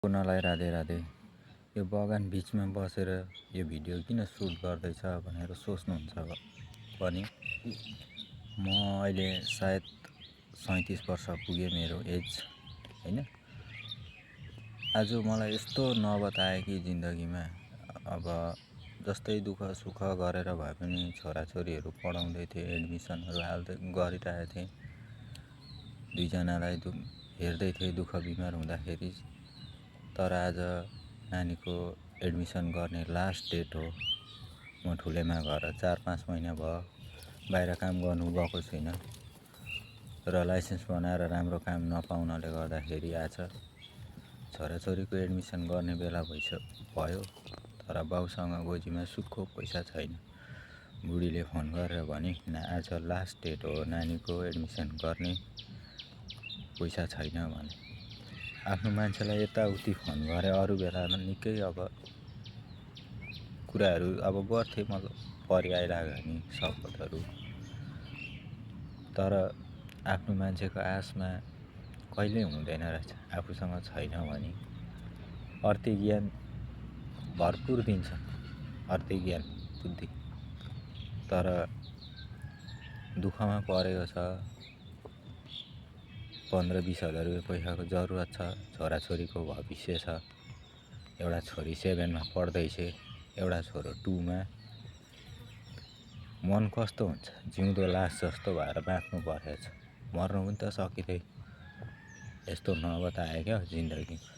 पुनलाई राधे राधे। यो बगान बिचमा बसेर यो भिडियो किन सुट गर्दैछ भनेर सोच्नुहुन्छ भने म अहिले सायद 37 वर्ष पुगे मेरो एज हैन। आज मलाई यस्तो नौबत आयो कि जिन्दगीमा अब जस्तै दुःख सुख गरेर भए पनि छोराछोरीहरू पढाउँदै थिएँ, एडमिसनहरू गरिरहेको थिएँ, दुईजनालाई हेर्दै थिएँ दुःख बिमार हुँदाखेरि। तर आज नानीको एडमिसन गर्ने लास्ट डेट हो। म ठुलेमा गएर 4-5 महिना भयो बाहिर काम गर्नु गएको छुइनँ र लाइसेन्स बनाएर राम्रो काम नपाउनाले गर्दाखेरि आज छोराछोरीको एडमिसन गर्ने बेला भयो। तर बाउसँग गोजीमा सुक्खो पैसा छैन। बुढीले फोन गरेर भने आज लास्ट डेट हो, नानीको एडमिसन गर्ने पैसा छैन भने। आफ्नो मान्छेलाई यताउति फोन गरे अरू बेलामा निकै अब कुराहरू अब गर्थेँ मतलब परिआइरहेको नि सपोर्टहरू। तर आफ्नो मान्छेको आशमा कहिले हुँदैन रहेछ। आफूसँग छैन भने अर्थे ज्ञान भरपुर दिन्छ, अर्थे ज्ञान बुद्धि। तर दुःखमा परेको छ, 15-20 हजार रुपियाँ पैसाको जरुरत छ, छोराछोरीको भविष्य छ। एउटा छोरी 7 मा पढ्दैछ, एउटा छोरो 2 मा। मन कस्तो हुन्छ, जिउँदो लास जस्तो भएर बाँच्नु परेको छ। मर्नु पनि त सकिँदै। यस्तो नौबत आयो क्या जिन्दगीमा।